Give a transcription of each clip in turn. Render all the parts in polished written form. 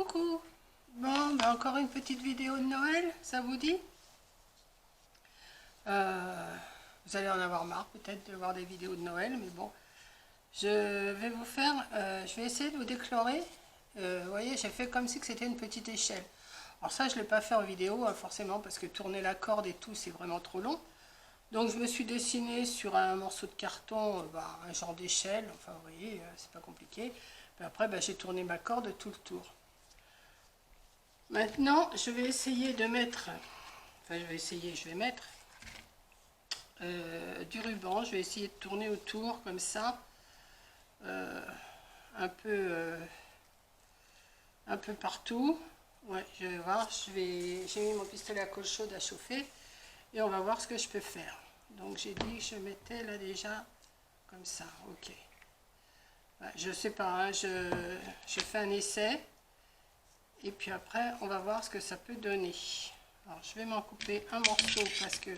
Coucou. Bon, ben encore une petite vidéo de Noël, ça vous dit? Vous allez en avoir marre peut-être de voir des vidéos de Noël, mais bon. Je vais vous faire, je vais essayer de vous déclorer. Vous voyez, j'ai fait comme si que c'était une petite échelle. Alors ça, je ne l'ai pas fait en vidéo, hein, forcément, parce que tourner la corde et tout, c'est vraiment trop long. Donc je me suis dessiné sur un morceau de carton, un genre d'échelle, enfin vous voyez, c'est pas compliqué. Puis après, j'ai tourné ma corde tout le tour. Maintenant, je vais essayer de mettre, je vais mettre du ruban. Je vais essayer de tourner autour comme ça, un peu partout. Ouais, je vais voir. J'ai mis mon pistolet à colle chaude à chauffer et on va voir ce que je peux faire. Donc j'ai dit que je mettais là déjà comme ça. Ok. Ouais, je sais pas. Hein, je fais un essai. Et puis après, on va voir ce que ça peut donner. Alors, je vais m'en couper un morceau parce que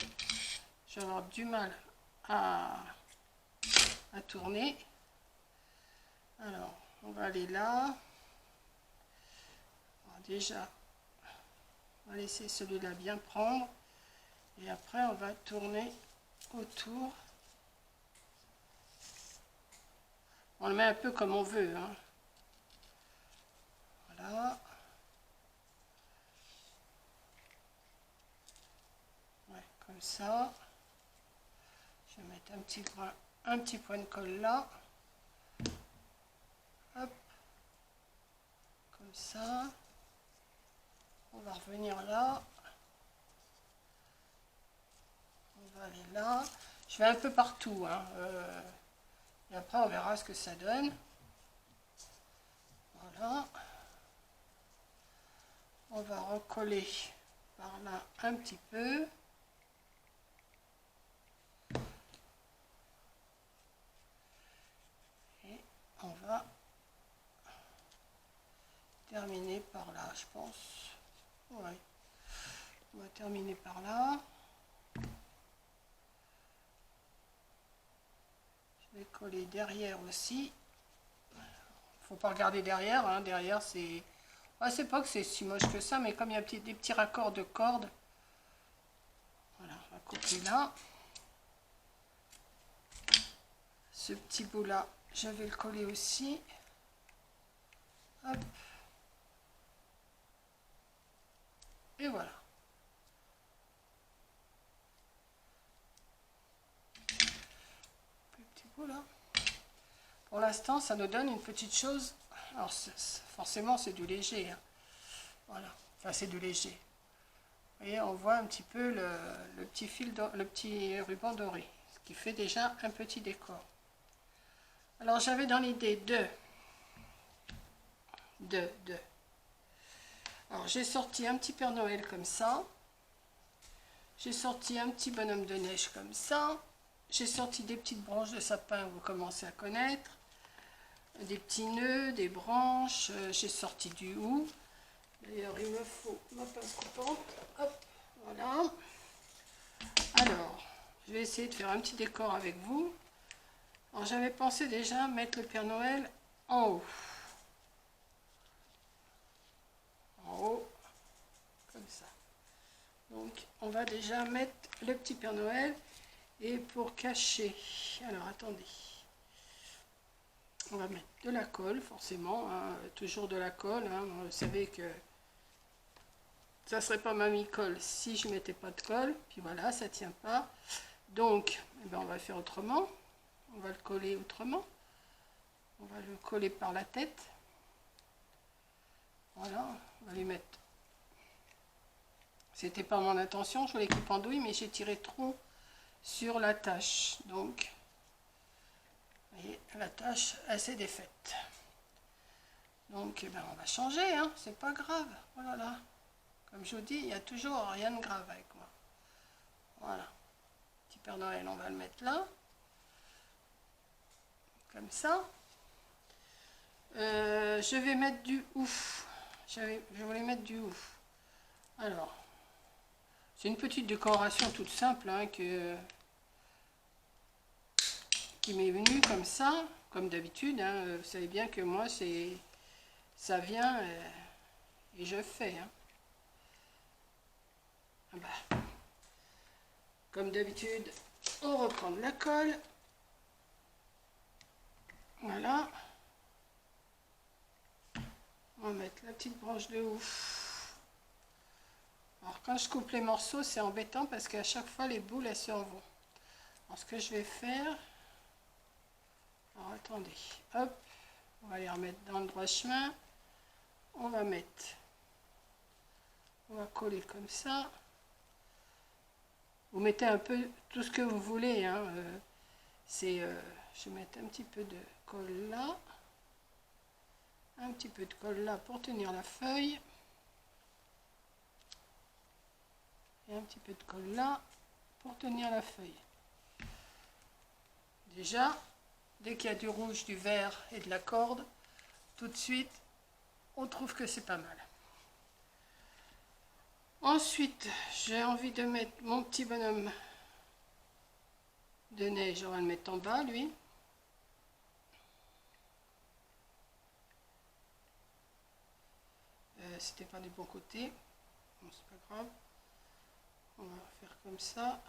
je vais avoir du mal à tourner. Alors, on va aller là. Alors, déjà, on va laisser celui-là bien prendre. Et après, on va tourner autour. On le met un peu comme on veut. Hein. Voilà. Ouais, comme ça. Je vais mettre un petit point de colle là. Hop. Comme ça. On va revenir là. On va aller là. Je vais un peu partout. Hein. Et après, on verra ce que ça donne. Voilà. On va recoller par là un petit peu. Et on va terminer par là, je pense. Ouais. On va terminer par là. Je vais coller derrière aussi. Faut pas regarder derrière. Hein. Derrière, c'est... Ah, c'est pas que c'est si moche que ça, mais comme il y a des petits raccords de cordes. Voilà, on va couper là. Ce petit bout là, je vais le coller aussi. Hop. Et voilà. Le petit bout là. Pour l'instant, ça nous donne une petite chose. Alors, forcément, c'est du léger. Hein. Voilà. Enfin, c'est du léger. Vous voyez, on voit un petit peu le petit fil, le petit ruban doré, ce qui fait déjà un petit décor. Alors, j'avais dans l'idée Alors, j'ai sorti un petit Père Noël comme ça. J'ai sorti un petit bonhomme de neige comme ça. J'ai sorti des petites branches de sapin, vous commencez à connaître. Des petits nœuds, des branches. J'ai sorti du hou. D'ailleurs, il me faut ma pince coupante. Hop, voilà. Alors, je vais essayer de faire un petit décor avec vous. Alors, j'avais pensé déjà mettre le Père Noël en haut. En haut, comme ça. Donc, on va déjà mettre le petit Père Noël. Et pour cacher, alors attendez, on va mettre de la colle, forcément, hein, toujours de la colle. Hein, vous savez que ça serait pas mamie colle si je mettais pas de colle. Puis voilà, ça tient pas. Donc, on va faire autrement. On va le coller autrement. On va le coller par la tête. Voilà, on va lui mettre. C'était pas mon intention, je voulais qu'il pendouille, mais j'ai tiré trop sur la tâche. Donc, vous voyez, la tâche, elle s'est défaite. Donc, on va changer, hein, c'est pas grave. Oh là là. Comme je vous dis, il n'y a toujours rien de grave avec moi. Voilà. Petit Père Noël, on va le mettre là. Comme ça. Je vais mettre du ouf. Je voulais mettre du ouf. Alors, c'est une petite décoration toute simple hein, qui m'est venue comme ça, comme d'habitude. Hein. Vous savez bien que moi, ça vient Et je fais. Hein. Ah bah. Comme d'habitude, on reprend de la colle. Voilà. On va mettre la petite branche de ouf. Alors quand je coupe les morceaux, c'est embêtant parce qu'à chaque fois les boules elles se vont. Alors ce que je vais faire, alors attendez, hop, on va les remettre dans le droit chemin. On va coller comme ça. Vous mettez un peu tout ce que vous voulez. Hein. Je vais mettre un petit peu de colle là. Un petit peu de colle là pour tenir la feuille. Et un petit peu de colle là pour tenir la feuille. Déjà, dès qu'il y a du rouge, du vert et de la corde, tout de suite, on trouve que c'est pas mal. Ensuite, j'ai envie de mettre mon petit bonhomme de neige. On va le mettre en bas, lui. C'était pas du bon côté. Bon, c'est pas grave. On va faire comme ça.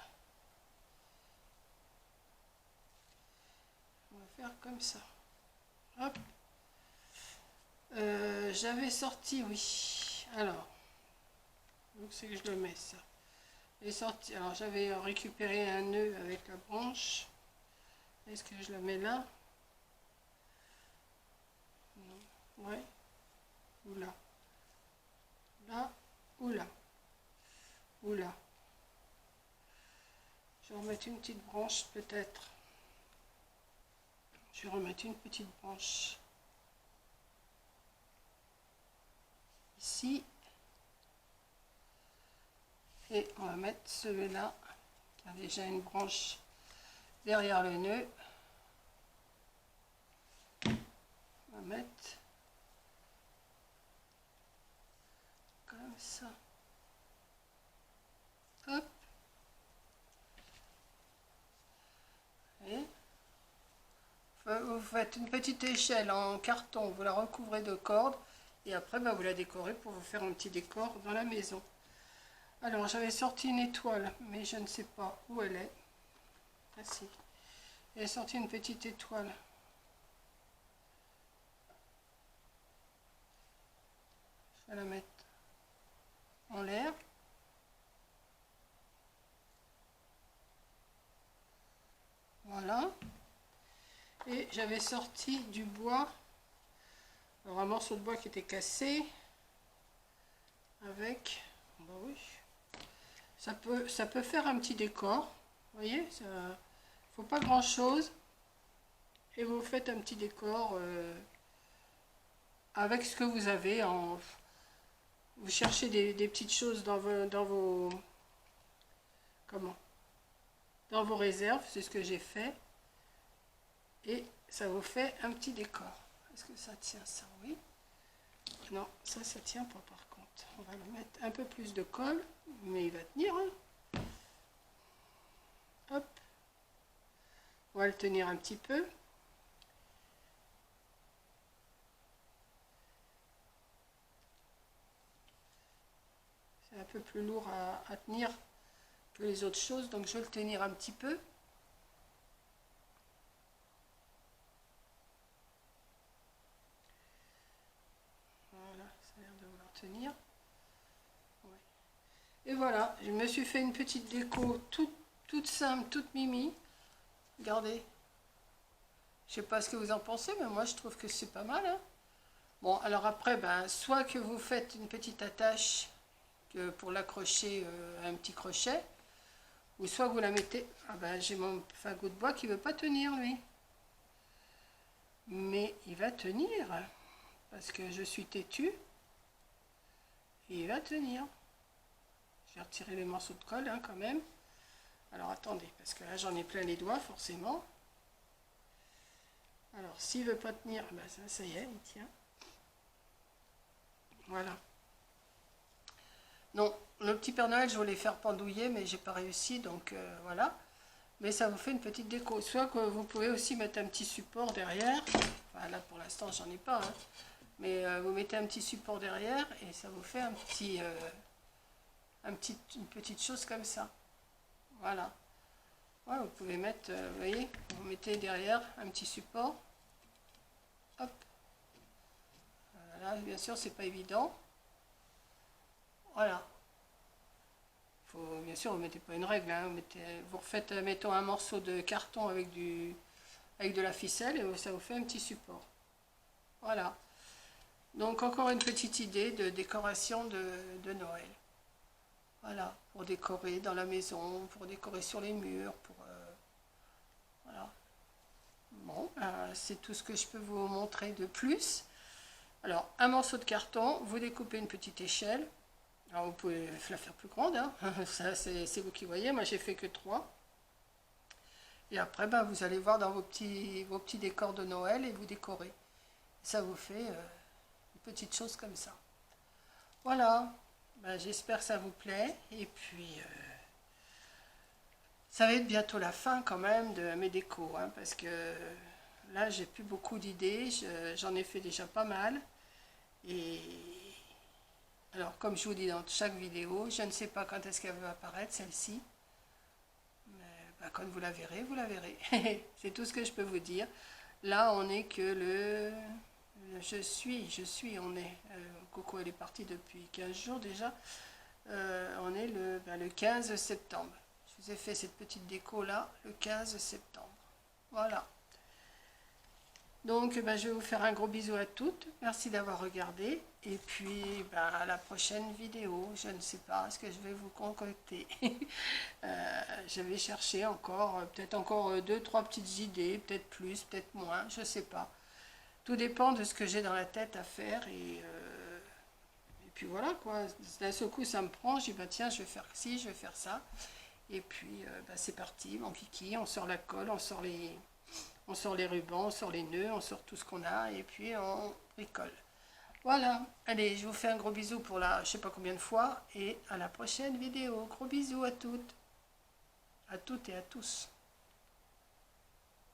On va faire comme ça. Hop. J'avais sorti, oui. Alors, donc c'est que je le mets ça. J'ai sorti. Alors j'avais récupéré un nœud avec la branche. Est-ce que je la mets là? Non. Ouais. Ou là. Là ou là. Ou là. Je vais remettre une petite branche peut-être. Je vais remettre une petite branche ici. Et on va mettre celui-là qui a déjà une branche derrière le nœud. On va mettre comme ça. Hop. Et vous faites une petite échelle en carton, vous la recouvrez de cordes et après vous la décorez pour vous faire un petit décor dans la maison. Alors j'avais sorti une étoile, mais je ne sais pas où elle est. Ah si, j'ai sorti une petite étoile. Je vais la mettre en l'air. Voilà. Et j'avais sorti du bois, alors un morceau de bois qui était cassé, avec, bah oui, ça peut faire un petit décor, vous voyez, ça, faut pas grand chose, et vous faites un petit décor avec ce que vous avez, vous cherchez des petites choses dans vos réserves, c'est ce que j'ai fait. Et ça vous fait un petit décor. Est-ce que ça tient ça? Oui. Non, ça tient pas par contre. On va le mettre un peu plus de colle, mais il va tenir. Hein. Hop. On va le tenir un petit peu. C'est un peu plus lourd à tenir que les autres choses, donc je vais le tenir un petit peu. Tenir. Ouais. Et voilà, je me suis fait une petite déco toute simple, toute mimi. Regardez. Je sais pas ce que vous en pensez, mais moi je trouve que c'est pas mal. Hein. Bon, alors après, ben, soit que vous faites une petite attache pour l'accrocher à un petit crochet, ou soit vous la mettez. Ah ben, j'ai mon fagot de bois qui veut pas tenir, lui. Mais il va tenir, parce que je suis têtue. Et il va tenir. Je vais retirer les morceaux de colle hein, quand même. Alors attendez, parce que là j'en ai plein les doigts forcément. Alors s'il ne veut pas tenir, ben ça y est, il tient. Voilà. Non, le petit Père Noël, je voulais faire pendouiller, mais j'ai pas réussi, donc voilà. Mais ça vous fait une petite déco. Soit que vous pouvez aussi mettre un petit support derrière. Voilà, pour l'instant j'en ai pas. Hein. Mais vous mettez un petit support derrière et ça vous fait une petite chose comme ça. Voilà. Ouais, vous pouvez mettre, vous voyez, vous mettez derrière un petit support. Hop. Voilà, bien sûr, c'est pas évident. Voilà. Bien sûr, vous ne mettez pas une règle, hein, vous refaites, mettons, un morceau de carton avec de la ficelle et ça vous fait un petit support. Voilà. Donc encore une petite idée de décoration de Noël. Voilà, pour décorer dans la maison, pour décorer sur les murs, voilà. Bon, c'est tout ce que je peux vous montrer de plus. Alors, un morceau de carton, vous découpez une petite échelle. Alors, vous pouvez la faire plus grande, hein. Ça, c'est vous qui voyez. Moi, j'ai fait que 3. Et après, ben, vous allez voir dans vos petits décors de Noël et vous décorez. Ça vous fait une petite chose comme ça. Voilà. Ben, j'espère que ça vous plaît. Et puis, ça va être bientôt la fin quand même de mes décos, hein, parce que là, j'ai plus beaucoup d'idées. J'en ai fait déjà pas mal. Et alors, comme je vous dis dans chaque vidéo, je ne sais pas quand est-ce qu'elle va apparaître, celle-ci. Mais ben, quand vous la verrez, vous la verrez. C'est tout ce que je peux vous dire. Là, on n'est que on est... Coco, elle est partie depuis 15 jours déjà. On est le 15 septembre. Je vous ai fait cette petite déco là, le 15 septembre. Voilà. Donc, ben, je vais vous faire un gros bisou à toutes. Merci d'avoir regardé. Et puis, ben, à la prochaine vidéo. Je ne sais pas ce que je vais vous concocter. Je vais chercher encore, peut-être encore 2-3 petites idées, peut-être plus, peut-être moins, je ne sais pas. Tout dépend de ce que j'ai dans la tête à faire. Et puis voilà, quoi. D'un seul coup, ça me prend. Je dis, bah, tiens, je vais faire ci, je vais faire ça. Et puis, bah, c'est parti, mon kiki. On sort la colle, on sort les rubans, on sort les nœuds, on sort tout ce qu'on a. Et puis, on bricole. Voilà. Allez, je vous fais un gros bisou pour la je sais pas combien de fois. Et à la prochaine vidéo. Gros bisous à toutes et à tous.